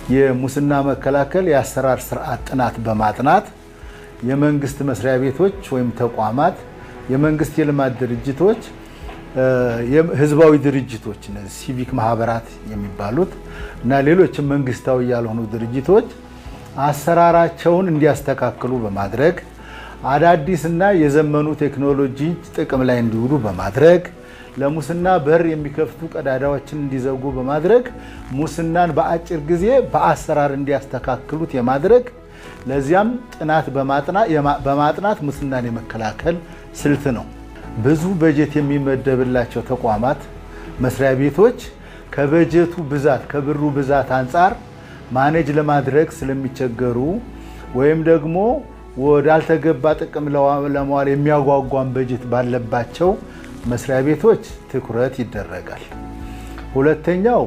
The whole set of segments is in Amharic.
የሙስና መከላከል የአሰራር ስርዓት ጥናት በማጥናት የመንግስት መስሪያ ቤቶች ወይም ተቋማት የመንግስት የልማት ድርጅቶች ህዝባዊ ድርጅቶች ሲቪክ ማህበራት የሚባሉት እና ሌሎች መንግስታዊ ያልሆኑ ድርጅቶች አሰራራቸውን እንዲያስተካክሉ በማድረግ አዳዲስና የዘመኑ ቴክኖሎጂ ጥቅም ላይ እንዲውሉ በማድረግ ለሙስና በር የሚከፍቱ ቀዳዳዎችን እንዲዘጉ በማድረግ ሙስናን በአጭር ጊዜ በአሰራር እንዲያስተካክሉት የማድረግ ለዚያም ጥናት በማጥናት ሙስናን የመከላከል ስልት ነው። ብዙ በጀት የሚመደብላቸው ተቋማት መስሪያ ቤቶች ከበጀቱ ብዛት ከብሩ ብዛት አንፃር ማኔጅ ለማድረግ ስለሚቸገሩ ወይም ደግሞ ወዳልተገባ ጥቅም ለማዋል የሚያጓጓን በጀት ባለባቸው መስሪያ ቤቶች ትኩረት ይደረጋል። ሁለተኛው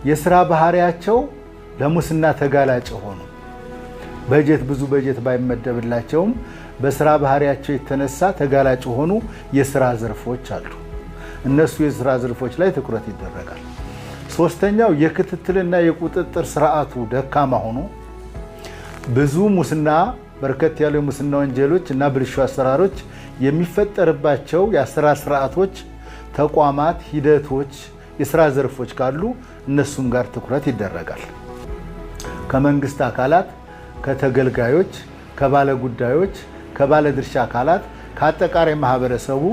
የሥራ ባህሪያቸው ለሙስና ተጋላጭ ሆኑ ብዙ በጀት ባይመደብላቸውም በሥራ ባህሪያቸው የተነሳ ተጋላጭ ሆኑ የሥራ ዘርፎች አሉ። እነሱ የሥራ ዘርፎች ላይ ትኩረት ይደረጋል። ሶስተኛው የክትትልና የቁጥጥር ስርዓቱ ደካማ ሆኖ ብዙ ሙስና በርከት ያሉ የሙስና ወንጀሎች እና ብልሹ አሰራሮች የሚፈጠርባቸው የአሰራር ስርዓቶች፣ ተቋማት፣ ሂደቶች፣ የሥራ ዘርፎች ካሉ እነሱም ጋር ትኩረት ይደረጋል። ከመንግስት አካላት፣ ከተገልጋዮች፣ ከባለ ጉዳዮች፣ ከባለ ድርሻ አካላት፣ ከአጠቃላይ ማህበረሰቡ፣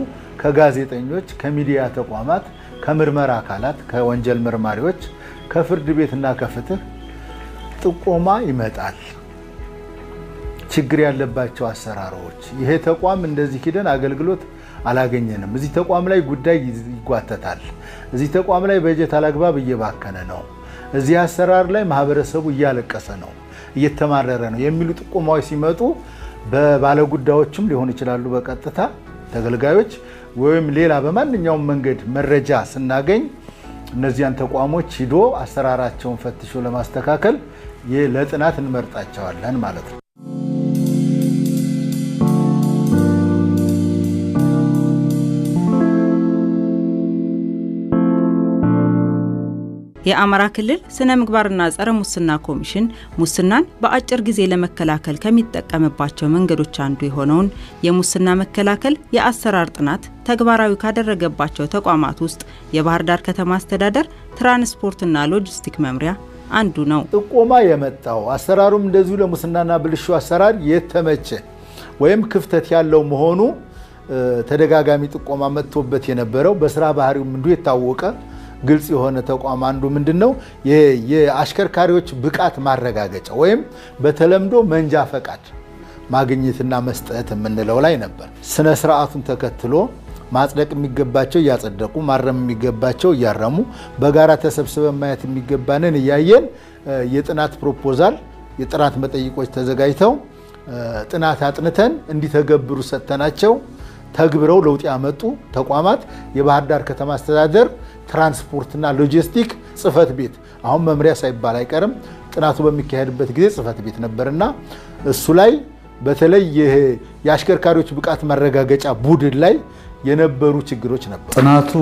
ከጋዜጠኞች፣ ከሚዲያ ተቋማት፣ ከምርመራ አካላት፣ ከወንጀል መርማሪዎች፣ ከፍርድ ቤትና ከፍትህ ጥቆማ ይመጣል። ችግር ያለባቸው አሰራሮች ይሄ ተቋም እንደዚህ ኪደን አገልግሎት አላገኘንም፣ እዚህ ተቋም ላይ ጉዳይ ይጓተታል፣ እዚህ ተቋም ላይ በጀት አላግባብ እየባከነ ነው፣ እዚህ አሰራር ላይ ማህበረሰቡ እያለቀሰ ነው፣ እየተማረረ ነው የሚሉ ጥቆማዎች ሲመጡ በባለጉዳዮችም ሊሆን ይችላሉ፣ በቀጥታ ተገልጋዮች ወይም ሌላ በማንኛውም መንገድ መረጃ ስናገኝ እነዚያን ተቋሞች ሂዶ አሰራራቸውን ፈትሾ ለማስተካከል ለጥናት እንመርጣቸዋለን ማለት ነው። የአማራ ክልል ስነ ምግባርና ጸረ ሙስና ኮሚሽን ሙስናን በአጭር ጊዜ ለመከላከል ከሚጠቀምባቸው መንገዶች አንዱ የሆነውን የሙስና መከላከል የአሰራር ጥናት ተግባራዊ ካደረገባቸው ተቋማት ውስጥ የባህር ዳር ከተማ አስተዳደር ትራንስፖርትና ሎጂስቲክ መምሪያ አንዱ ነው። ጥቆማ የመጣው አሰራሩም እንደዚሁ ለሙስናና ብልሹ አሰራር የተመቸ ወይም ክፍተት ያለው መሆኑ ተደጋጋሚ ጥቆማ መጥቶበት የነበረው በስራ ባህሪው እንዱ የታወቀ ግልጽ የሆነ ተቋም አንዱ ምንድነው የአሽከርካሪዎች ብቃት ማረጋገጫ ወይም በተለምዶ መንጃ ፈቃድ ማግኘትና መስጠት የምንለው ላይ ነበር። ስነ ስርዓቱን ተከትሎ ማጽደቅ የሚገባቸው ያጸደቁ፣ ማረም የሚገባቸው ያረሙ፣ በጋራ ተሰብስበን ማየት የሚገባንን ያየን የጥናት ፕሮፖዛል የጥናት መጠይቆች ተዘጋጅተው ጥናት አጥንተን እንዲተገብሩ ሰተናቸው ተግብረው ለውጥ ያመጡ ተቋማት የባህር ዳር ከተማ አስተዳደር ትራንስፖርትና ሎጂስቲክ ጽፈት ቤት አሁን መምሪያ ሳይባል አይቀርም። ጥናቱ በሚካሄድበት ጊዜ ጽፈት ቤት ነበርና እሱ ላይ በተለይ የአሽከርካሪዎች ብቃት ማረጋገጫ ቡድን ላይ የነበሩ ችግሮች ነበሩ። ጥናቱ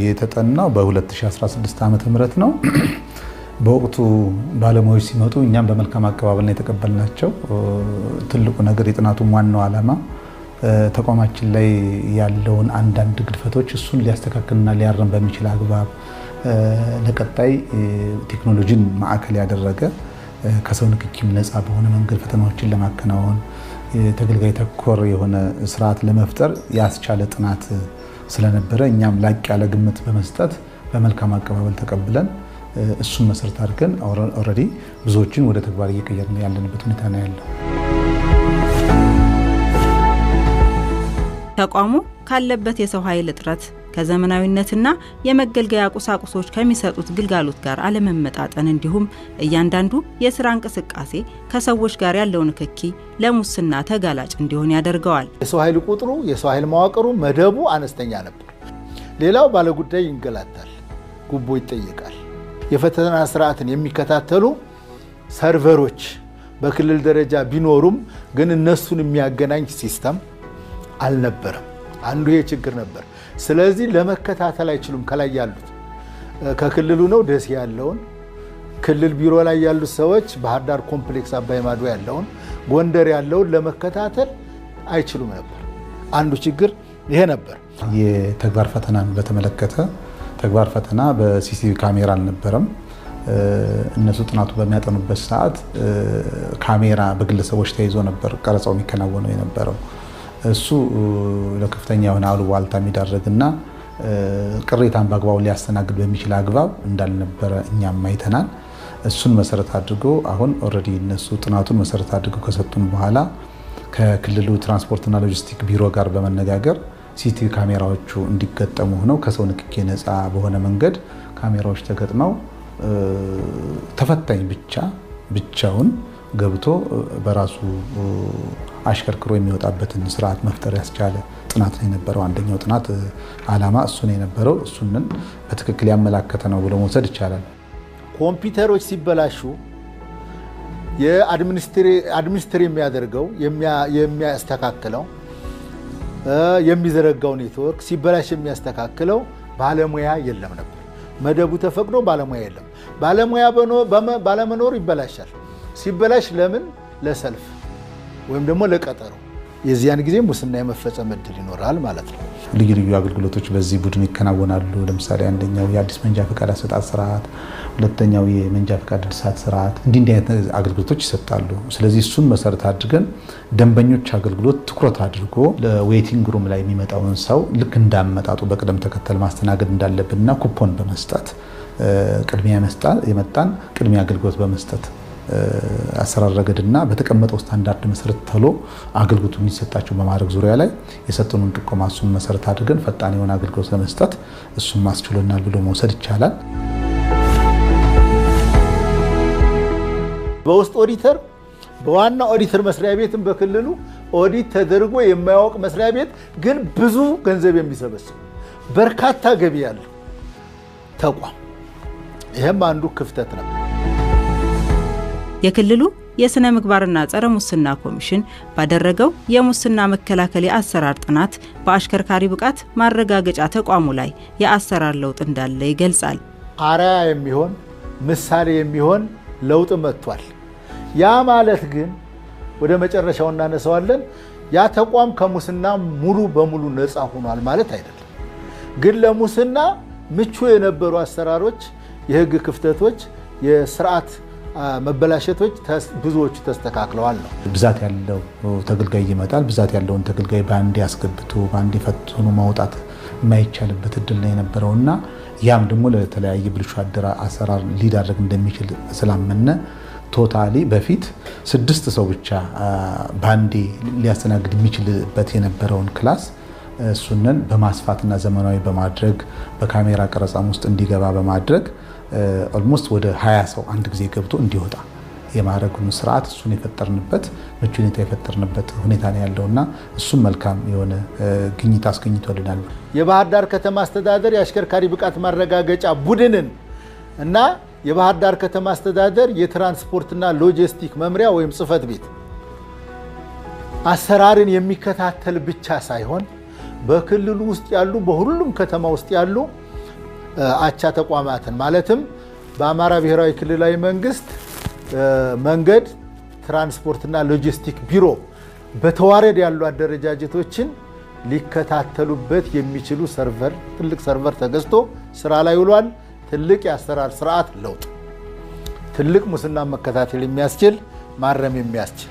የተጠናው በ2016 ዓመተ ምህረት ነው። በወቅቱ ባለሙያዎች ሲመጡ እኛም በመልካም አቀባበል ነው የተቀበልናቸው። ትልቁ ነገር የጥናቱን ዋናው ዓላማ ተቋማችን ላይ ያለውን አንዳንድ ግድፈቶች እሱን ሊያስተካክልና ሊያረም በሚችል አግባብ ለቀጣይ ቴክኖሎጂን ማዕከል ያደረገ ከሰው ንክኪም ነፃ በሆነ መንገድ ፈተናዎችን ለማከናወን ተገልጋይ ተኮር የሆነ ስርዓት ለመፍጠር ያስቻለ ጥናት ስለነበረ እኛም ላቅ ያለ ግምት በመስጠት በመልካም አቀባበል ተቀብለን እሱን መሰረት አድርገን ኦሬዲ ብዙዎችን ወደ ተግባር እየቀየርን ያለንበት ሁኔታ ነው ያለው። ተቋሙ ካለበት የሰው ኃይል እጥረት ከዘመናዊነትና የመገልገያ ቁሳቁሶች ከሚሰጡት ግልጋሎት ጋር አለመመጣጠን እንዲሁም እያንዳንዱ የሥራ እንቅስቃሴ ከሰዎች ጋር ያለው ንክኪ ለሙስና ተጋላጭ እንዲሆን ያደርገዋል። የሰው ኃይል ቁጥሩ የሰው ኃይል መዋቅሩ መደቡ አነስተኛ ነበር። ሌላው ባለጉዳይ ይንገላታል፣ ጉቦ ይጠየቃል። የፈተና ስርዓትን የሚከታተሉ ሰርቨሮች በክልል ደረጃ ቢኖሩም ግን እነሱን የሚያገናኝ ሲስተም አልነበረም። አንዱ የችግር ነበር። ስለዚህ ለመከታተል አይችሉም። ከላይ ያሉት ከክልሉ ነው ደሴ ያለውን ክልል ቢሮ ላይ ያሉ ሰዎች ባህር ዳር ኮምፕሌክስ አባይ ማዶ ያለውን ጎንደር ያለውን ለመከታተል አይችሉም ነበር። አንዱ ችግር ይሄ ነበር። የተግባር ፈተናን በተመለከተ ተግባር ፈተና በሲሲቲቪ ካሜራ አልነበረም። እነሱ ጥናቱ በሚያጠኑበት ሰዓት ካሜራ በግለሰቦች ተይዞ ነበር ቀረጻው የሚከናወነው የነበረው። እሱ ለከፍተኛ የሆነ አሉባልታ የሚዳረግና ቅሬታን በአግባቡ ሊያስተናግድ በሚችል አግባብ እንዳልነበረ እኛም አይተናል። እሱን መሰረት አድርጎ አሁን ኦልሬዲ እነሱ ጥናቱን መሰረት አድርገው ከሰጡን በኋላ ከክልሉ ትራንስፖርትና ሎጂስቲክ ቢሮ ጋር በመነጋገር ሲሲቲቪ ካሜራዎቹ እንዲገጠሙ ሆነው ከሰው ንክኪ ነፃ በሆነ መንገድ ካሜራዎች ተገጥመው ተፈታኝ ብቻውን ገብቶ በራሱ አሽከርክሮ የሚወጣበትን ስርዓት መፍጠር ያስቻለ ጥናት ነው የነበረው። አንደኛው ጥናት ዓላማ እሱ ነው የነበረው። እሱንን በትክክል ያመላከተ ነው ብሎ መውሰድ ይቻላል። ኮምፒውተሮች ሲበላሹ የአድሚኒስትር የሚያደርገው የሚያስተካክለው የሚዘረጋው ኔትወርክ ሲበላሽ የሚያስተካክለው ባለሙያ የለም ነበር። መደቡ ተፈቅዶ ባለሙያ የለም። ባለመኖር ይበላሻል። ሲበላሽ ለምን? ለሰልፍ ወይም ደግሞ ለቀጠሮ። የዚያን ጊዜ ሙስና የመፈጸም እድል ይኖራል ማለት ነው። ልዩ ልዩ አገልግሎቶች በዚህ ቡድን ይከናወናሉ። ለምሳሌ አንደኛው የአዲስ መንጃ ፈቃድ አሰጣጥ ስርዓት፣ ሁለተኛው የመንጃ ፈቃድ እድሳት ስርዓት፣ እንዲህ አይነት አገልግሎቶች ይሰጣሉ። ስለዚህ እሱን መሰረት አድርገን ደንበኞች አገልግሎት ትኩረት አድርጎ ለዌቲንግ ሩም ላይ የሚመጣውን ሰው ልክ እንዳመጣጡ በቅደም ተከተል ማስተናገድ እንዳለብንና ኩፖን በመስጠት ቅድሚያ የመጣን ቅድሚያ አገልግሎት በመስጠት አሰራር ረገድና በተቀመጠው ስታንዳርድ መሰረት ተሎ አገልግሎቱ የሚሰጣቸው በማድረግ ዙሪያ ላይ የሰጡንን ጥቆማ እሱን መሰረት አድርገን ፈጣን የሆነ አገልግሎት ለመስጠት እሱን ማስችሎናል ብሎ መውሰድ ይቻላል። በውስጥ ኦዲተር በዋና ኦዲተር መስሪያ ቤትም በክልሉ ኦዲት ተደርጎ የማያውቅ መስሪያ ቤት ግን ብዙ ገንዘብ የሚሰበስብ በርካታ ገቢ ያለው ተቋም፣ ይሄም አንዱ ክፍተት ነው። የክልሉ የስነ ምግባርና ጸረ ሙስና ኮሚሽን ባደረገው የሙስና መከላከል የአሰራር ጥናት በአሽከርካሪ ብቃት ማረጋገጫ ተቋሙ ላይ የአሰራር ለውጥ እንዳለ ይገልጻል። አርአያ የሚሆን ምሳሌ የሚሆን ለውጥ መጥቷል። ያ ማለት ግን ወደ መጨረሻው እናነሳዋለን፣ ያ ተቋም ከሙስና ሙሉ በሙሉ ነፃ ሆኗል ማለት አይደለም። ግን ለሙስና ምቹ የነበሩ አሰራሮች፣ የህግ ክፍተቶች፣ የስርዓት መበላሸቶች ብዙዎቹ ተስተካክለዋል ነው። ብዛት ያለው ተገልጋይ ይመጣል። ብዛት ያለውን ተገልጋይ ባንዴ አስገብቶ ባንዴ ፈትኖ ማውጣት የማይቻልበት እድል ነው የነበረውና ያም ደግሞ ለተለያየ ብልሹ አሰራር ሊዳረግ እንደሚችል ስላመነ ቶታሊ በፊት 6 ሰው ብቻ ባንዴ ሊያስተናግድ የሚችልበት የነበረውን ክላስ እሱንን በማስፋትና ዘመናዊ በማድረግ በካሜራ ቀረጻም ውስጥ እንዲገባ በማድረግ ኦልሞስት ወደ 20 ሰው አንድ ጊዜ ገብቶ እንዲወጣ የማድረጉን ስርዓት እሱን የፈጠርንበት ምቹ ሁኔታ የፈጠርንበት ሁኔታ ነው ያለውና እሱም መልካም የሆነ ግኝት አስገኝቶልናል። የባህር ዳር ከተማ አስተዳደር የአሽከርካሪ ብቃት ማረጋገጫ ቡድንን እና የባህር ዳር ከተማ አስተዳደር የትራንስፖርትና ሎጂስቲክ መምሪያ ወይም ጽህፈት ቤት አሰራርን የሚከታተል ብቻ ሳይሆን በክልሉ ውስጥ ያሉ በሁሉም ከተማ ውስጥ ያሉ አቻ ተቋማትን ማለትም በአማራ ብሔራዊ ክልላዊ መንግስት መንገድ ትራንስፖርትና ሎጂስቲክ ቢሮ በተዋረድ ያሉ አደረጃጀቶችን ሊከታተሉበት የሚችሉ ሰርቨር ትልቅ ሰርቨር ተገዝቶ ስራ ላይ ውሏል። ትልቅ የአሰራር ስርዓት ለውጥ፣ ትልቅ ሙስና መከታተል የሚያስችል ማረም የሚያስችል።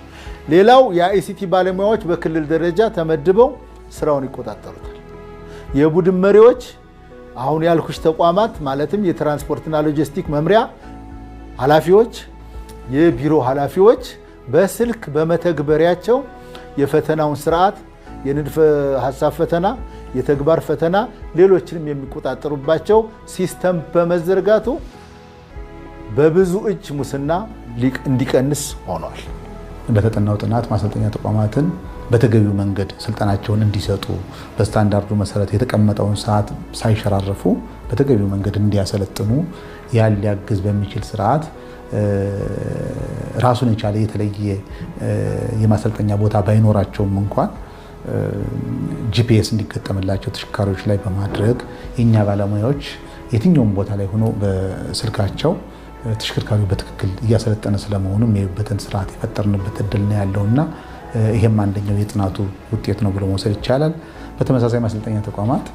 ሌላው የአይሲቲ ባለሙያዎች በክልል ደረጃ ተመድበው ስራውን ይቆጣጠሩታል። የቡድን መሪዎች አሁን ያልኩሽ ተቋማት ማለትም የትራንስፖርትና ሎጂስቲክ መምሪያ ኃላፊዎች፣ የቢሮ ኃላፊዎች በስልክ በመተግበሪያቸው የፈተናውን ስርዓት የንድፈ ሐሳብ ፈተና፣ የተግባር ፈተና፣ ሌሎችንም የሚቆጣጠሩባቸው ሲስተም በመዘርጋቱ በብዙ እጅ ሙስና እንዲቀንስ ሆኗል። በተጠናው ጥናት ማሰልጠኛ ተቋማትን በተገቢው መንገድ ስልጠናቸውን እንዲሰጡ በስታንዳርዱ መሰረት የተቀመጠውን ሰዓት ሳይሸራረፉ በተገቢው መንገድ እንዲያሰለጥኑ ያን ሊያግዝ በሚችል ስርዓት ራሱን የቻለ የተለየ የማሰልጠኛ ቦታ ባይኖራቸውም እንኳን ጂፒኤስ እንዲገጠምላቸው ተሽከርካሪዎች ላይ በማድረግ የኛ ባለሙያዎች የትኛውም ቦታ ላይ ሆኖ በስልካቸው ተሽከርካሪው በትክክል እያሰለጠነ ስለመሆኑ የሚያዩበትን ስርዓት የፈጠርንበት እድል ነው ያለውና ይሄም አንደኛው የጥናቱ ውጤት ነው ብሎ መውሰድ ይቻላል። በተመሳሳይ ማሰልጠኛ ተቋማት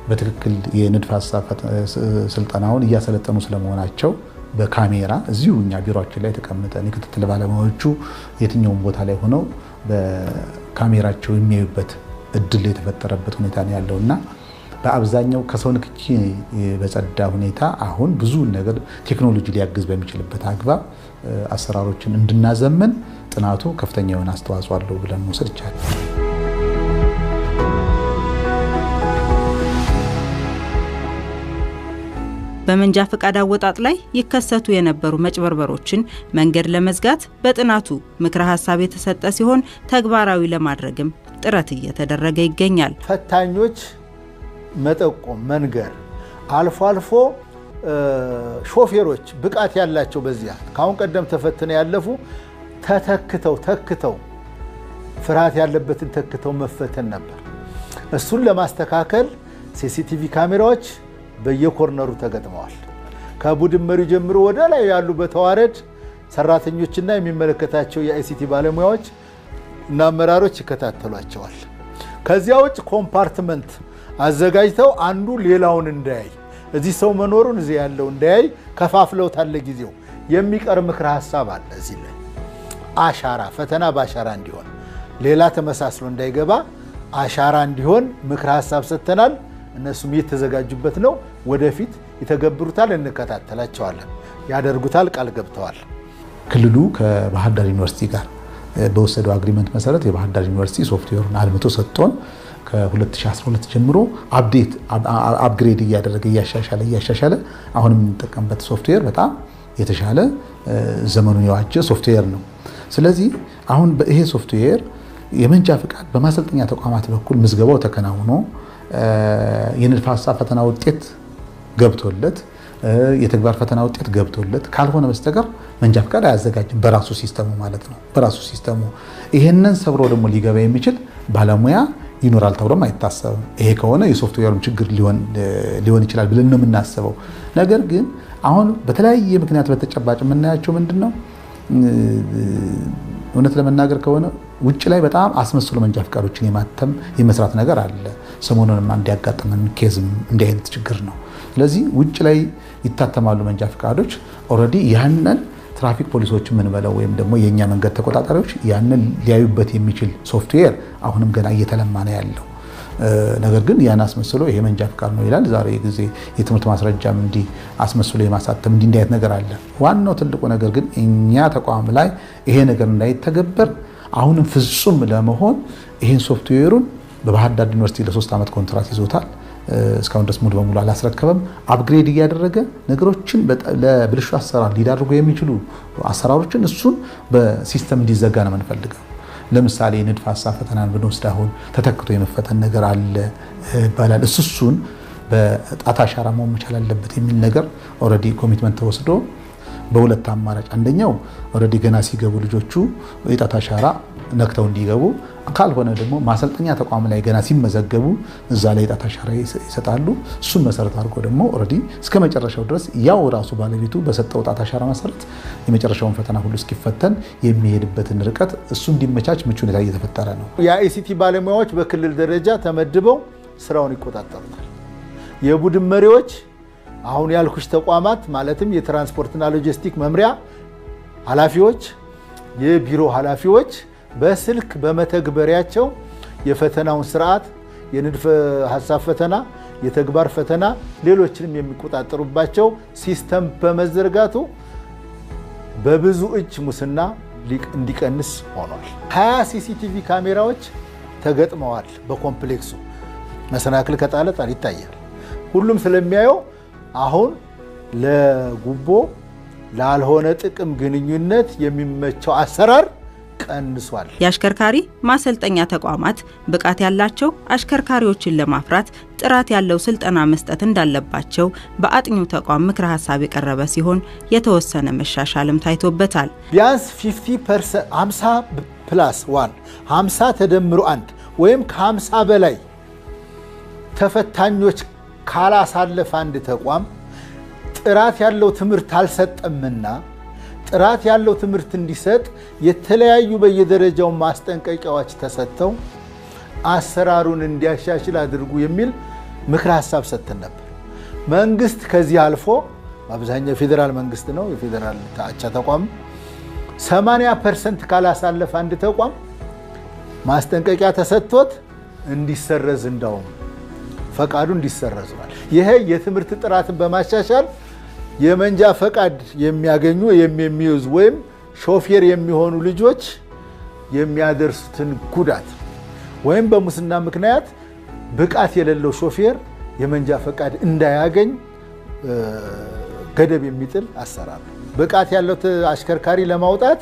በትክክል የንድፈ ሐሳብ ስልጠናውን እያሰለጠኑ ስለመሆናቸው በካሜራ እዚሁ እኛ ቢሮአችን ላይ ተቀምጠን የክትትል ባለሙያዎቹ የትኛውም ቦታ ላይ ሆነው በካሜራቸው የሚያዩበት እድል የተፈጠረበት ሁኔታ ነው ያለውና በአብዛኛው ከሰው ንክኪ በጸዳ ሁኔታ አሁን ብዙ ነገር ቴክኖሎጂ ሊያግዝ በሚችልበት አግባብ አሰራሮችን እንድናዘመን ጥናቱ ከፍተኛ የሆነ አስተዋጽኦ አለው ብለን መውሰድ ይቻላል። በመንጃ ፈቃድ አወጣጥ ላይ ይከሰቱ የነበሩ መጭበርበሮችን መንገድ ለመዝጋት በጥናቱ ምክረ ሐሳብ የተሰጠ ሲሆን ተግባራዊ ለማድረግም ጥረት እየተደረገ ይገኛል። ፈታኞች መጠቆም መንገር አልፎ አልፎ ሾፌሮች ብቃት ያላቸው በዚያ ካሁን ቀደም ተፈትነው ያለፉ ተክተው ፍርሃት ያለበትን ተክተው መፈተን ነበር። እሱን ለማስተካከል ሲሲቲቪ ካሜራዎች በየኮርነሩ ተገጥመዋል። ከቡድን መሪው ጀምሮ ወደ ላይ ያሉ በተዋረድ ሰራተኞችና የሚመለከታቸው የአይሲቲ ባለሙያዎች እና አመራሮች ይከታተሏቸዋል። ከዚያ ውጭ ኮምፓርትመንት አዘጋጅተው አንዱ ሌላውን እንዳያይ እዚህ ሰው መኖሩን እዚህ ያለው እንዳያይ ከፋፍለው ታለ ጊዜው የሚቀር ምክረ ሐሳብ አለ። እዚህ ላይ አሻራ ፈተና በአሻራ እንዲሆን ሌላ ተመሳስሎ እንዳይገባ አሻራ እንዲሆን ምክረ ሐሳብ ሰጥተናል። እነሱም እየተዘጋጁበት ነው። ወደፊት ይተገብሩታል፣ እንከታተላቸዋለን፣ ያደርጉታል፣ ቃል ገብተዋል። ክልሉ ከባህር ዳር ዩኒቨርሲቲ ጋር በወሰደው አግሪመንት መሰረት የባህር ዳር ዩኒቨርሲቲ ሶፍትዌሩን አልምቶ ሰጥቶን ከ2012 ጀምሮ አፕግሬድ እያደረገ እያሻሻለ አሁን የምንጠቀምበት ሶፍትዌር በጣም የተሻለ ዘመኑን የዋጀ ሶፍትዌር ነው። ስለዚህ አሁን ይሄ ሶፍትዌር የመንጃ ፈቃድ በማሰልጠኛ ተቋማት በኩል ምዝገባው ተከናውኖ የንድፈ ሐሳብ ፈተና ውጤት ገብቶለት የተግባር ፈተና ውጤት ገብቶለት ካልሆነ በስተቀር መንጃ ፈቃድ አያዘጋጅም በራሱ ሲስተሙ ማለት ነው። በራሱ ሲስተሙ ይሄንን ሰብሮ ደግሞ ሊገባ የሚችል ባለሙያ ይኖራል ተብሎም አይታሰብም። ይሄ ከሆነ የሶፍትዌሩም ችግር ሊሆን ይችላል ብለን ነው የምናስበው። ነገር ግን አሁን በተለያየ ምክንያት በተጨባጭ የምናያቸው ምንድነው እውነት ለመናገር ከሆነ ውጭ ላይ በጣም አስመስሎ መንጃ ፈቃዶችን የማተም የመስራት ነገር አለ። ሰሞኑንም እንዲያጋጥመን ኬዝም እንዲህ አይነት ችግር ነው። ስለዚህ ውጭ ላይ ይታተማሉ መንጃ ፈቃዶች ኦልሬዲ ያንን ትራፊክ ፖሊሶች ምን በለው ወይም ደግሞ የኛ መንገድ ተቆጣጣሪዎች ያንን ሊያዩበት የሚችል ሶፍትዌር አሁንም ገና እየተለማ ነው ያለው። ነገር ግን ያን አስመስሎ ይሄ መንጃ ፈቃድ ነው ይላል። ዛሬ ጊዜ የትምህርት ማስረጃም እንዲህ አስመስሎ የማሳተም እንዲህ አይነት ነገር አለ። ዋናው ትልቁ ነገር ግን እኛ ተቋም ላይ ይሄ ነገር እንዳይተገበር አሁንም ፍጹም ለመሆን ይሄን ሶፍትዌሩን በባህር ዳር ዩኒቨርሲቲ ለ3 ዓመት ኮንትራት ይዞታል። እስካሁን ድረስ ሙሉ በሙሉ አላስረከበም። አፕግሬድ እያደረገ ነገሮችን ለብልሹ አሰራር ሊዳርጉ የሚችሉ አሰራሮችን እሱን በሲስተም እንዲዘጋ ነው የምንፈልገው። ለምሳሌ ንድፈ ሐሳብ ፈተናን ብንወስድ አሁን ተተክቶ የመፈተን ነገር አለ ይባላል። እሱን በጣት አሻራ መሆን መቻል አለበት የሚል ነገር ኦልሬዲ ኮሚትመንት ተወስዶ በሁለት አማራጭ አንደኛው ኦልሬዲ ገና ሲገቡ ልጆቹ የጣት አሻራ ነክተው እንዲገቡ ካልሆነ ደግሞ ማሰልጠኛ ተቋም ላይ ገና ሲመዘገቡ እዛ ላይ የጣት አሻራ ይሰጣሉ። እሱን መሰረት አድርጎ ደግሞ ኦልሬዲ እስከ መጨረሻው ድረስ ያው ራሱ ባለቤቱ በሰጠው ጣት አሻራ መሰረት የመጨረሻውን ፈተና ሁሉ እስኪፈተን የሚሄድበትን ርቀት እሱ እንዲመቻች ምቹ ሁኔታ እየተፈጠረ ነው። የአይሲቲ ባለሙያዎች በክልል ደረጃ ተመድበው ስራውን ይቆጣጠሩታል። የቡድን መሪዎች አሁን ያልኩሽ ተቋማት ማለትም የትራንስፖርትና ሎጂስቲክ መምሪያ ኃላፊዎች፣ የቢሮ ኃላፊዎች በስልክ በመተግበሪያቸው የፈተናውን ስርዓት የንድፈ ሐሳብ ፈተና፣ የተግባር ፈተና፣ ሌሎችንም የሚቆጣጠሩባቸው ሲስተም በመዘርጋቱ በብዙ እጅ ሙስና እንዲቀንስ ሆኗል። 20 ሲሲቲቪ ካሜራዎች ተገጥመዋል። በኮምፕሌክሱ መሰናክል ከጣለ ይታያል። ሁሉም ስለሚያየው አሁን ለጉቦ ላልሆነ ጥቅም ግንኙነት የሚመቸው አሰራር ቀንሷል። የአሽከርካሪ ማሰልጠኛ ተቋማት ብቃት ያላቸው አሽከርካሪዎችን ለማፍራት ጥራት ያለው ስልጠና መስጠት እንዳለባቸው በአጥኚው ተቋም ምክረ ሐሳብ የቀረበ ሲሆን የተወሰነ መሻሻልም ታይቶበታል። ቢያንስ 50% 50 + 1 50 ተደምሮ 1 ወይም ከ50 በላይ ተፈታኞች ካላሳለፈ አንድ ተቋም ጥራት ያለው ትምህርት አልሰጠምና ጥራት ያለው ትምህርት እንዲሰጥ የተለያዩ በየደረጃው ማስጠንቀቂያዎች ተሰጥተው አሰራሩን እንዲያሻሽል አድርጉ የሚል ምክር ሐሳብ ሰጥተን ነበር። መንግስት ከዚህ አልፎ አብዛኛው ፌደራል መንግስት ነው የፌደራል አቻ ተቋም 80% ካላሳለፈ አንድ ተቋም ማስጠንቀቂያ ተሰጥቶት እንዲሰረዝ እንዳውም ፈቃዱ እንዲሰረዝ ማለት ይሄ የትምህርት ጥራትን በማሻሻል የመንጃ ፈቃድ የሚያገኙ የሚይዙ ወይም ሾፌር የሚሆኑ ልጆች የሚያደርሱትን ጉዳት ወይም በሙስና ምክንያት ብቃት የሌለው ሾፌር የመንጃ ፈቃድ እንዳያገኝ ገደብ የሚጥል አሰራር። ብቃት ያለው አሽከርካሪ ለማውጣት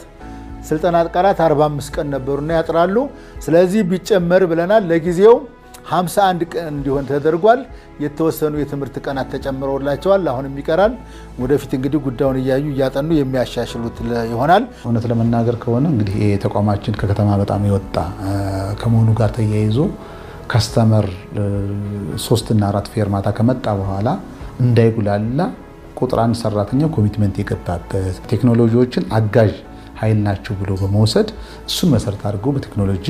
ስልጠና ቀናት 45 ቀን ነበሩና ያጥራሉ። ስለዚህ ቢጨመር ብለናል። ለጊዜው 51 ቀን እንዲሆን ተደርጓል። የተወሰኑ የትምህርት ቀናት ተጨምረውላቸዋል። አሁንም ይቀራል። ወደፊት እንግዲህ ጉዳዩን እያዩ እያጠኑ የሚያሻሽሉት ይሆናል። እውነት ለመናገር ከሆነ እንግዲህ ተቋማችን ከከተማ በጣም የወጣ ከመሆኑ ጋር ተያይዞ ከስተመር 3 እና 4 ፌርማታ ከመጣ በኋላ እንዳይጉላላ ቁጥር 1 ሰራተኛው ኮሚትመንት የገባበት ቴክኖሎጂዎችን አጋዥ ኃይል ናቸው ብሎ በመውሰድ እሱን መሰረት አድርጎ በቴክኖሎጂ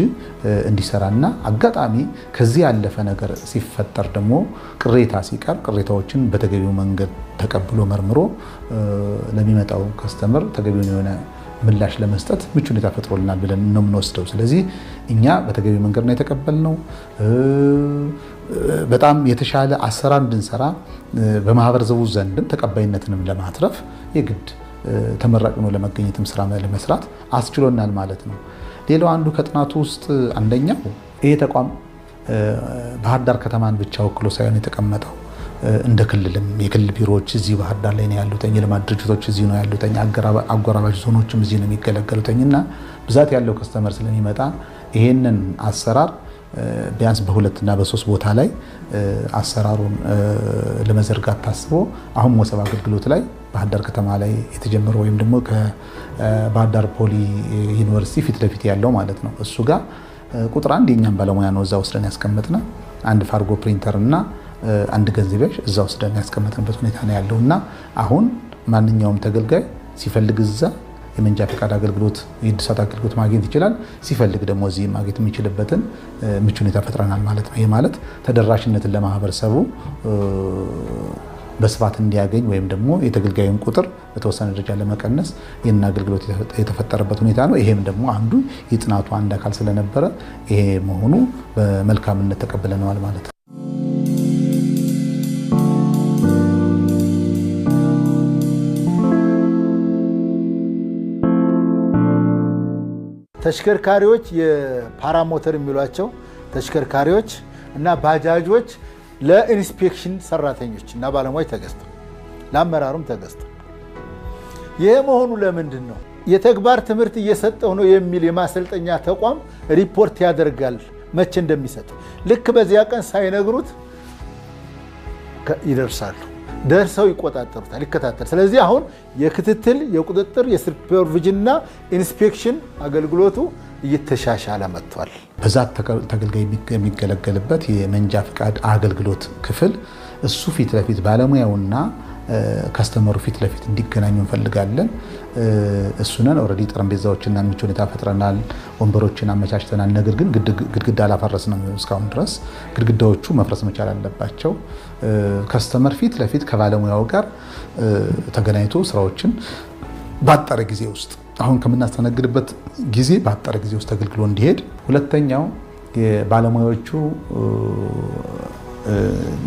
እንዲሰራና አጋጣሚ ከዚህ ያለፈ ነገር ሲፈጠር ደግሞ ቅሬታ ሲቀር ቅሬታዎችን በተገቢው መንገድ ተቀብሎ መርምሮ ለሚመጣው ከስተመር ተገቢውን የሆነ ምላሽ ለመስጠት ምቹ ሁኔታ ፈጥሮልናል ብለን ነው የምንወስደው። ስለዚህ እኛ በተገቢው መንገድ ነው የተቀበልነው። በጣም የተሻለ አሰራር እንድንሰራ በማህበረሰቡ ዘንድም ተቀባይነትንም ለማትረፍ የግድ ተመራጭ ነው ለመገኘትም ስራ ለመስራት አስችሎናል ማለት ነው። ሌላው አንዱ ከጥናቱ ውስጥ አንደኛው ይሄ ተቋም ባህር ዳር ከተማን ብቻ ወክሎ ሳይሆን የተቀመጠው እንደ ክልልም የክልል ቢሮዎች እዚህ ባህር ዳር ላይ ነው ያሉት፣ የልማት ድርጅቶች እዚህ ነው ያሉት፣ አጎራባች ዞኖችም እዚህ ነው የሚገለገሉትና ብዛት ያለው ከስተመር ስለሚመጣ ይሄንን አሰራር ቢያንስ በ2 እና በ3 ቦታ ላይ አሰራሩን ለመዘርጋት ታስቦ አሁን መሰብ አገልግሎት ላይ ባህር ዳር ከተማ ላይ የተጀመረው ወይም ደግሞ ከባህር ዳር ፖሊ ዩኒቨርሲቲ ፊት ለፊት ያለው ማለት ነው እሱ ጋር ቁጥር 1 የኛም ባለሙያ ነው እዛ ወስደን ያስቀመጥና አንድ ፋርጎ ፕሪንተር እና አንድ ገንዘቤሽ እዛ ወስደን ያስቀመጥንበት ሁኔታ ነው ያለውና አሁን ማንኛውም ተገልጋይ ሲፈልግ እዛ የመንጃ ፈቃድ አገልግሎት የእድሳት አገልግሎት ማግኘት ይችላል። ሲፈልግ ደግሞ እዚህ ማግኘት የሚችልበትን ምቹ ሁኔታ ፈጥረናል ማለት ነው። ይሄ ማለት ተደራሽነትን ለማህበረሰቡ በስፋት እንዲያገኝ ወይም ደግሞ የተገልጋዩን ቁጥር በተወሰነ ደረጃ ለመቀነስ ይህን አገልግሎት የተፈጠረበት ሁኔታ ነው። ይሄም ደግሞ አንዱ የጥናቱ አንድ አካል ስለነበረ ይሄ መሆኑ በመልካምነት ተቀብለነዋል ማለት ነው። ተሽከርካሪዎች የፓራሞተር የሚሏቸው ተሽከርካሪዎች እና ባጃጆች ለኢንስፔክሽን ሰራተኞች እና ባለሙያዎች ተገዝተው ለአመራሩም ተገዝተው ይሄ መሆኑ ለምንድን ነው? የተግባር ትምህርት እየሰጠው ነው የሚል የማሰልጠኛ ተቋም ሪፖርት ያደርጋል መቼ እንደሚሰጥ። ልክ በዚያ ቀን ሳይነግሩት ይደርሳሉ። ደርሰው ይቆጣጠሩታል፣ ይከታተል። ስለዚህ አሁን የክትትል የቁጥጥር የሱፐርቪዥንና ኢንስፔክሽን አገልግሎቱ እየተሻሻለ መጥቷል። በዛት ተገልጋይ የሚገለገልበት የመንጃ ፈቃድ አገልግሎት ክፍል እሱ ፊት ለፊት ባለሙያውና ከስተመሩ ፊት ለፊት እንዲገናኙ እንፈልጋለን። እሱነን ኦሬዲ ጠረጴዛዎችና ምቹ ሁኔታ ፈጥረናል፣ ወንበሮችን አመቻችተናል። ነገር ግን ግድግዳ አላፈረስንም እስካሁን ድረስ። ግድግዳዎቹ መፍረስ መቻል አለባቸው። ከስተመር ፊት ለፊት ከባለሙያው ጋር ተገናኝቶ ስራዎችን ባጠረ ጊዜ ውስጥ አሁን ከምናስተናግድበት ጊዜ ባጠረ ጊዜ ውስጥ ተገልግሎ እንዲሄድ። ሁለተኛው የባለሙያዎቹ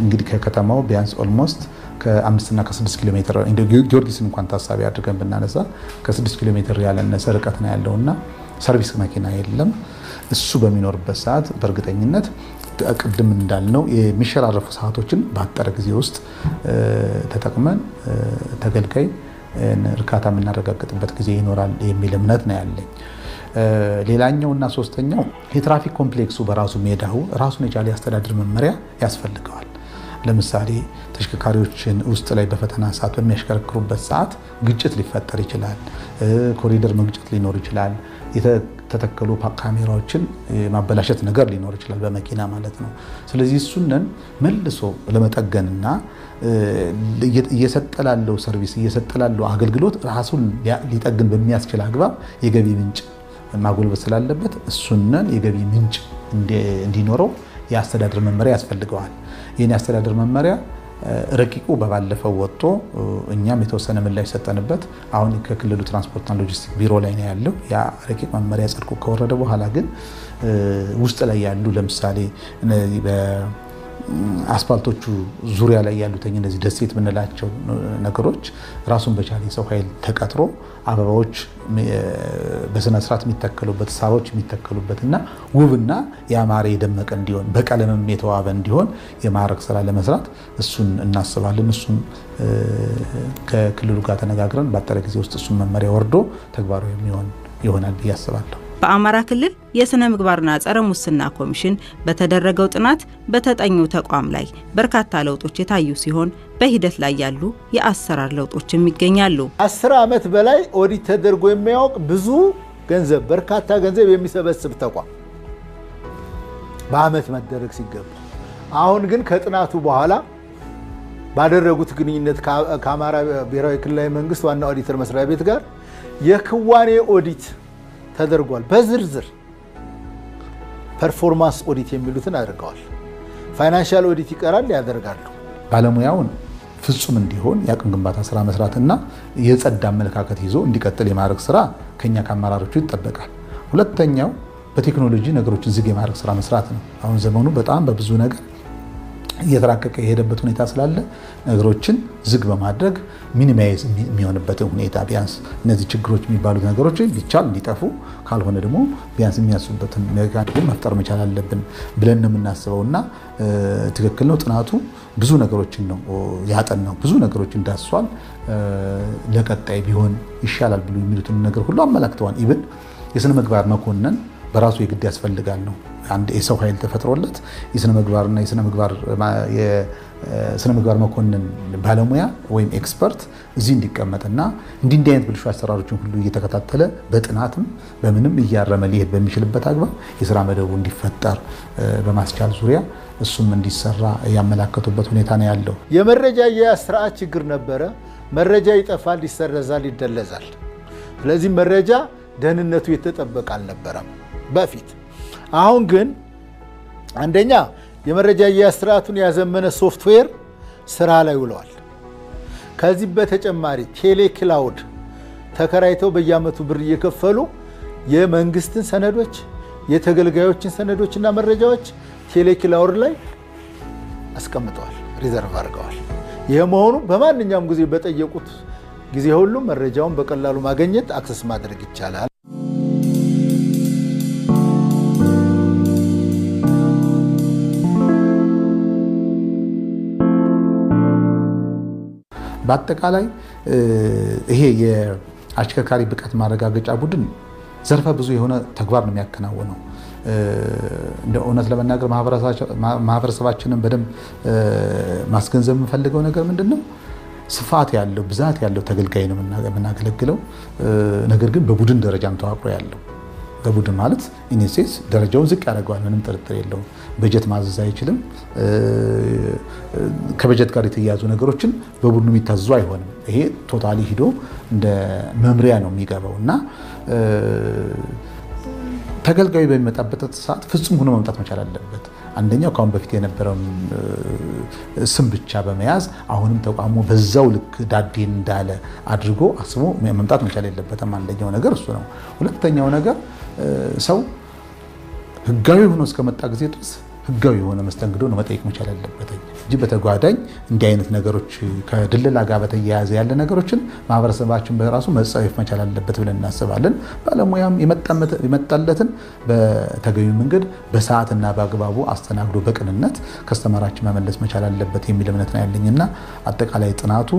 እንግዲህ ከከተማው ቢያንስ ኦልሞስት ከ5 እና ከ6 ኪሎ ሜትር እንደ ጊዮርጊስን እንኳን ታሳቢ አድርገን ብናነሳ ከ6 ኪሎ ሜትር ያለነሰ ርቀት ነው ያለውና ሰርቪስ መኪና የለም። እሱ በሚኖርበት ሰዓት በእርግጠኝነት ቅድም እንዳልነው የሚሸራረፉ ሰዓቶችን ባጠረ ጊዜ ውስጥ ተጠቅመን ተገልጋይ እርካታ የምናረጋግጥበት ጊዜ ይኖራል የሚል እምነት ነው ያለኝ። ሌላኛውና ሶስተኛው የትራፊክ ኮምፕሌክሱ በራሱ ሜዳው ራሱን የቻለ አስተዳደር መመሪያ ያስፈልገዋል። ለምሳሌ ተሽከርካሪዎችን ውስጥ ላይ በፈተና ሰዓት በሚያሽከረክሩበት ሰዓት ግጭት ሊፈጠር ይችላል። ኮሪደር መግጨት ሊኖር ይችላል። ተተከሉ ካሜራዎችን ማበላሸት ነገር ሊኖር ይችላል በመኪና ማለት ነው። ስለዚህ እሱንን መልሶ ለመጠገንና እየሰጠላለው ሰርቪስ እየሰጠላለው አገልግሎት ራሱን ሊጠግን በሚያስችል አግባብ የገቢ ምንጭ ማጎልበት ስላለበት እሱንን የገቢ ምንጭ እንዲኖረው የአስተዳደር መመሪያ ያስፈልገዋል። ይህን የአስተዳደር መመሪያ ረቂቁ በባለፈው ወጥቶ እኛም የተወሰነ ምላሽ ሰጠንበት። አሁን ከክልሉ ትራንስፖርትና ሎጂስቲክስ ቢሮ ላይ ነው ያለው። ያ ረቂቅ መመሪያ ጸድቆ ከወረደ በኋላ ግን ውስጥ ላይ ያሉ ለምሳሌ አስፋልቶቹ ዙሪያ ላይ ያሉት እነዚህ ደሴት ምንላቸው ነገሮች ራሱን በቻለ ሰው ኃይል ተቀጥሮ አበባዎች በስነ ስርዓት የሚተከሉበት ሳሮች የሚተከሉበትና ውብና ያማረ የደመቀ እንዲሆን በቀለምም የተዋበ እንዲሆን የማረግ ስራ ለመስራት እሱን እናስባለን። እሱን ከክልሉ ጋር ተነጋግረን ባጠረ ጊዜ ውስጥ እሱን መመሪያ ወርዶ ተግባራዊ ይሆናል ብዬ አስባለሁ። በአማራ ክልል የስነ ምግባርና ጸረ ሙስና ኮሚሽን በተደረገው ጥናት በተጠኚው ተቋም ላይ በርካታ ለውጦች የታዩ ሲሆን በሂደት ላይ ያሉ የአሰራር ለውጦችም ይገኛሉ። 10 ዓመት በላይ ኦዲት ተደርጎ የሚያውቅ ብዙ ገንዘብ በርካታ ገንዘብ የሚሰበስብ ተቋም በአመት መደረግ ሲገባ አሁን ግን ከጥናቱ በኋላ ባደረጉት ግንኙነት ከአማራ ብሔራዊ ክልላዊ መንግስት ዋና ኦዲተር መስሪያ ቤት ጋር የክዋኔ ኦዲት ተደርጓል። በዝርዝር ፐርፎርማንስ ኦዲት የሚሉትን አድርገዋል። ፋይናንሻል ኦዲት ይቀራል ያደርጋሉ። ባለሙያውን ፍጹም እንዲሆን የአቅም ግንባታ ስራ መስራትና የጸዳ አመለካከት ይዞ እንዲቀጥል የማድረግ ስራ ከኛ ከአመራሮቹ ይጠበቃል። ሁለተኛው በቴክኖሎጂ ነገሮችን ዝግ የማድረግ ስራ መስራት ነው። አሁን ዘመኑ በጣም በብዙ ነገር እየተራቀቀ የሄደበት ሁኔታ ስላለ ነገሮችን ዝግ በማድረግ ሚኒማይዝ የሚሆንበትን ሁኔታ ቢያንስ እነዚህ ችግሮች የሚባሉት ነገሮች ቢቻል እንዲጠፉ ካልሆነ ደግሞ ቢያንስ የሚያስቡበትን ሜካኒዝም መፍጠር መቻል አለብን ብለን ነው የምናስበውና ትክክል ነው። ጥናቱ ብዙ ነገሮችን ነው ያጠናው፣ ብዙ ነገሮችን ዳስሷል። ለቀጣይ ቢሆን ይሻላል ብሎ የሚሉትን ነገር ሁሉ አመላክተዋል። ኢቭን የስነ ምግባር መኮንን በራሱ የግድ ያስፈልጋል ነው። አንድ የሰው ኃይል ተፈጥሮለት የስነ ምግባርና የስነ ምግባር መኮንን ባለሙያ ወይም ኤክስፐርት እዚህ እንዲቀመጥና እንዲህ አይነት ብልሹ አሰራሮችን ሁሉ እየተከታተለ በጥናትም በምንም እያረመ ሊሄድ በሚችልበት አግባብ የስራ መደቡ እንዲፈጠር በማስቻል ዙሪያ እሱም እንዲሰራ ያመላከቱበት ሁኔታ ነው ያለው። የመረጃ የስርዓት ችግር ነበረ። መረጃ ይጠፋል፣ ይሰረዛል፣ ይደለዛል። ስለዚህ መረጃ ደህንነቱ የተጠበቀ አልነበረም በፊት። አሁን ግን አንደኛ የመረጃ የስርዓቱን ያዘመነ ሶፍትዌር ስራ ላይ ውለዋል። ከዚህ በተጨማሪ ቴሌክላውድ ተከራይተው በየአመቱ ብር እየከፈሉ የመንግስትን ሰነዶች የተገልጋዮችን ሰነዶችና መረጃዎች ቴሌክላውድ ላይ አስቀምጠዋል፣ ሪዘርቭ አድርገዋል። ይሄ መሆኑ በማንኛውም ጊዜ በጠየቁት ጊዜ ሁሉ መረጃውን በቀላሉ ማግኘት አክሰስ ማድረግ ይቻላል። በአጠቃላይ ይሄ የአሽከርካሪ ብቃት ማረጋገጫ ቡድን ዘርፈ ብዙ የሆነ ተግባር ነው የሚያከናውነው። እንደ እውነት ለመናገር ማህበረሰባችንን በደንብ ማስገንዘብ የምፈልገው ነገር ምንድነው? ስፋት ያለው ብዛት ያለው ተገልጋይ ነው የምናገለግለው። ነገር ግን በቡድን ደረጃም ተዋቅሮ ያለው በቡድን ማለት ኢኒሴስ ደረጃውን ዝቅ ያደርገዋል። ምንም ጥርጥር የለውም። በጀት ማዘዝ አይችልም። ከበጀት ጋር የተያያዙ ነገሮችን በቡድኑ የሚታዘዙ አይሆንም። ይሄ ቶታሊ ሂዶ እንደ መምሪያ ነው የሚገባው እና ተገልጋዩ በሚመጣበት ሰዓት ፍጹም ሆኖ መምጣት መቻል አለበት። አንደኛው ካሁን በፊት የነበረውን ስም ብቻ በመያዝ አሁንም ተቋሙ በዛው ልክ ዳዴን እንዳለ አድርጎ አስቦ መምጣት መቻል የለበትም። አንደኛው ነገር እሱ ነው። ሁለተኛው ነገር ሰው ህጋዊ ሆኖ እስከመጣ ጊዜ ድረስ ህጋዊ የሆነ መስተንግዶ ነው መጠየቅ መቻል ያለበት እንጂ በተጓዳኝ እንዲህ አይነት ነገሮች ከድለላ ጋር በተያያዘ ያለ ነገሮችን ማህበረሰባችን በራሱ መጻፍ መቻል አለበት ብለን እናስባለን። ባለሙያም የመጣለትን በተገቢ መንገድ በሰዓትና በአግባቡ አስተናግዶ በቅንነት ከስተመራችን መመለስ መቻል አለበት የሚል እምነት ነው ያለኝና አጠቃላይ ጥናቱ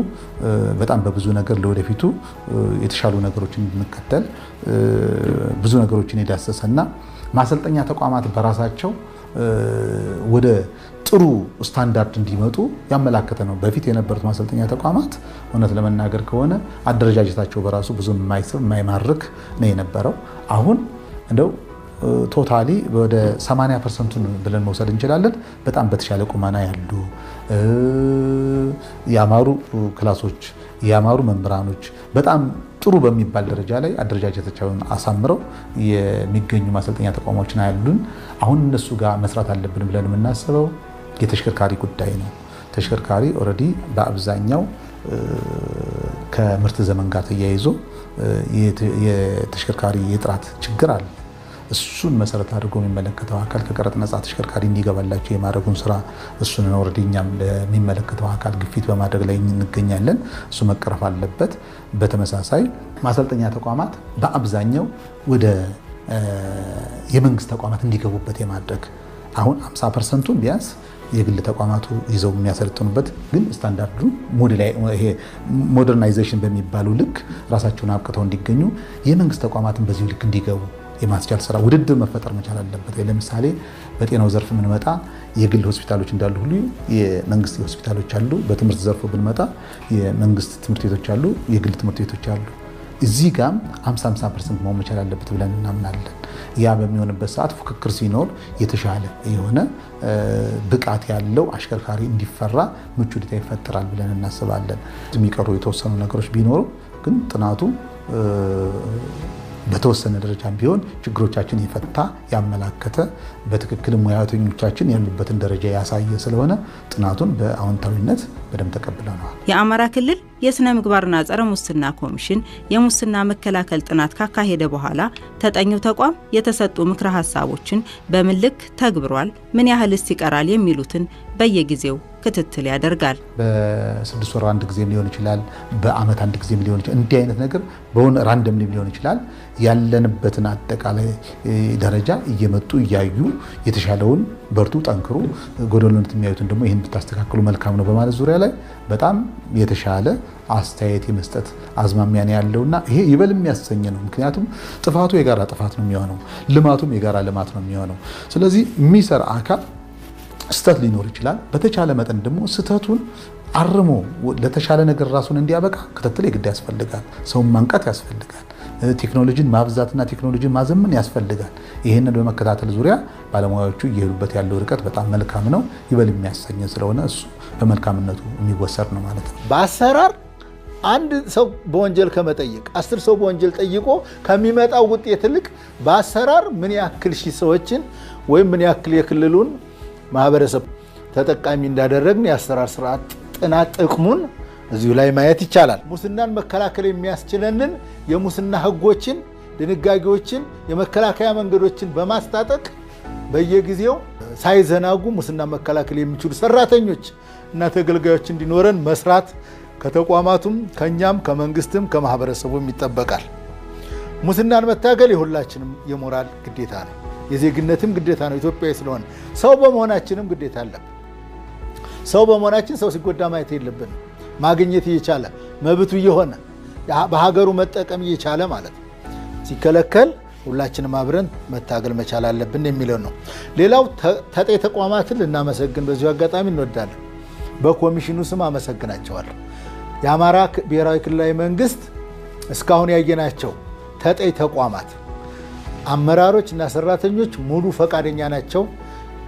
በጣም በብዙ ነገር ለወደፊቱ የተሻሉ ነገሮችን እንድንከተል ብዙ ነገሮችን የዳሰሰና ማሰልጠኛ ተቋማት በራሳቸው ወደ ጥሩ ስታንዳርድ እንዲመጡ ያመላከተ ነው። በፊት የነበሩት ማሰልጠኛ ተቋማት እውነት ለመናገር ከሆነ አደረጃጀታቸው በራሱ ብዙ የማይስብ የማይማርክ ነው የነበረው። አሁን እንደው ቶታሊ ወደ 80% ብለን መውሰድ እንችላለን። በጣም በተሻለ ቁመና ያሉ ያማሩ ክላሶች፣ ያማሩ መምህራኖች በጣም ጥሩ በሚባል ደረጃ ላይ አደረጃጀታቸውን አሳምረው የሚገኙ ማሰልጠኛ ተቋሞችን ያሉን። አሁን እነሱ ጋር መስራት አለብን ብለን የምናስበው የተሽከርካሪ ጉዳይ ነው። ተሽከርካሪ ኦልሬዲ በአብዛኛው ከምርት ዘመን ጋር ተያይዞ የተሽከርካሪ የጥራት ችግር አለ። እሱን መሰረት አድርጎ የሚመለከተው አካል ከቀረጥ ነፃ ተሽከርካሪ እንዲገባላቸው የማድረጉን ስራ እሱን ኦልሬዲ እኛም ለሚመለከተው አካል ግፊት በማድረግ ላይ እንገኛለን። እሱ መቀረፍ አለበት። በተመሳሳይ ማሰልጠኛ ተቋማት በአብዛኛው ወደ የመንግስት ተቋማት እንዲገቡበት የማድረግ አሁን 50%ን ቢያንስ የግል ተቋማቱ ይዘው የሚያሰለጥኑበት ግን ስታንዳርዱ ሞደርናይዜሽን በሚባለው ልክ ራሳቸውን አብቅተው እንዲገኙ የመንግስት ተቋማትን በዚህ ልክ እንዲገቡ የማስቻል ስራ ውድድር መፈጠር መቻል አለበት። ለምሳሌ በጤናው ዘርፍ ብንመጣ የግል ሆስፒታሎች እንዳሉ ሁሉ የመንግስት ሆስፒታሎች አሉ። በትምህርት ዘርፉ ብንመጣ የመንግስት ትምህርት ቤቶች አሉ፣ የግል ትምህርት ቤቶች አሉ። እዚህ ጋም 50% መሆን መቻል አለበት ብለን እናምናለን። ያ በሚሆንበት ሰዓት ፉክክር ሲኖር የተሻለ የሆነ ብቃት ያለው አሽከርካሪ እንዲፈራ ምቹ ሁኔታ ይፈጠራል ብለን እናስባለን። የሚቀሩ የተወሰኑ ነገሮች ቢኖሩ ግን ጥናቱ በተወሰነ ደረጃ ቢሆን ችግሮቻችን የፈታ ያመላከተ በትክክል ሙያተኞቻችን ያሉበትን ደረጃ ያሳየ ስለሆነ ጥናቱን በአዎንታዊነት በደንብ ተቀብለናል። የአማራ ክልል የስነ ምግባርና ጸረ ሙስና ኮሚሽን የሙስና መከላከል ጥናት ካካሄደ በኋላ ተጠኚው ተቋም የተሰጡ ምክረ ሀሳቦችን በምን ልክ ተግብሯል፣ ምን ያህልስ ይቀራል የሚሉትን በየጊዜው ክትትል ያደርጋል። በ6 ወር አንድ ጊዜም ሊሆን ይችላል፣ በአመት አንድ ጊዜም ሊሆን ይችላል። እንዲህ አይነት ነገር በሆነ ራንደም ሊሆን ይችላል። ያለንበትን አጠቃላይ ደረጃ እየመጡ እያዩ የተሻለውን በርቱ፣ ጠንክሩ፣ ጎደሎነት የሚያዩትን ደግሞ ይህን ብታስተካክሉ መልካም ነው በማለት ዙሪያ ላይ በጣም የተሻለ አስተያየት የመስጠት አዝማሚያ ያለውና ይሄ ይበል የሚያሰኝ ነው። ምክንያቱም ጥፋቱ የጋራ ጥፋት ነው የሚሆነው፣ ልማቱም የጋራ ልማት ነው የሚሆነው። ስለዚህ የሚሰራ አካል ስተት ሊኖር ይችላል። በተቻለ መጠን ደግሞ ስተቱን አርሞ ለተሻለ ነገር ራሱን እንዲያበቃ ክትትል የግድ ያስፈልጋል። ሰውን ማንቃት ያስፈልጋል። ቴክኖሎጂን ማብዛትና ቴክኖሎጂን ማዘመን ያስፈልጋል። ይህንን በመከታተል ዙሪያ ባለሙያዎቹ እየሄዱበት ያለው ርቀት በጣም መልካም ነው፣ ይበል የሚያሰኝ ስለሆነ እሱ በመልካምነቱ የሚወሰድ ነው ማለት ነው። በአሰራር አንድ ሰው በወንጀል ከመጠየቅ 10 ሰው በወንጀል ጠይቆ ከሚመጣው ውጤት ይልቅ በአሰራር ምን ያክል ሺህ ሰዎችን ወይም ምን ያክል የክልሉን ማህበረሰብ ተጠቃሚ እንዳደረግን የአሰራር ስርዓት ጥናት ጥቅሙን እዚሁ ላይ ማየት ይቻላል። ሙስናን መከላከል የሚያስችለንን የሙስና ህጎችን፣ ድንጋጌዎችን፣ የመከላከያ መንገዶችን በማስታጠቅ በየጊዜው ሳይዘናጉ ሙስና መከላከል የሚችሉ ሰራተኞች እና ተገልጋዮች እንዲኖረን መስራት ከተቋማቱም ከኛም ከመንግስትም ከማህበረሰቡም ይጠበቃል። ሙስናን መታገል የሁላችንም የሞራል ግዴታ ነው፣ የዜግነትም ግዴታ ነው። ኢትዮጵያዊ ስለሆነ ሰው በመሆናችንም ግዴታ አለብን። ሰው በመሆናችን ሰው ሲጎዳ ማየት የለብንም። ማግኘት እየቻለ መብቱ እየሆነ በሀገሩ መጠቀም እየቻለ ማለት ነው። ሲከለከል ሁላችንም አብረን መታገል መቻል አለብን የሚለው ነው። ሌላው ተጠሪ ተቋማትን ልናመሰግን በዚሁ አጋጣሚ እንወዳለን። በኮሚሽኑ ስም አመሰግናቸዋለሁ። የአማራ ብሔራዊ ክልላዊ መንግስት እስካሁን ያየናቸው ተጠሪ ተቋማት አመራሮች እና ሰራተኞች ሙሉ ፈቃደኛ ናቸው።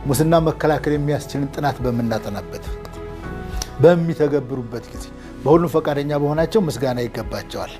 ሙስና መከላከል የሚያስችልን ጥናት በምናጠናበት በሚተገብሩበት ጊዜ በሁሉም ፈቃደኛ በሆናቸው ምስጋና ይገባቸዋል።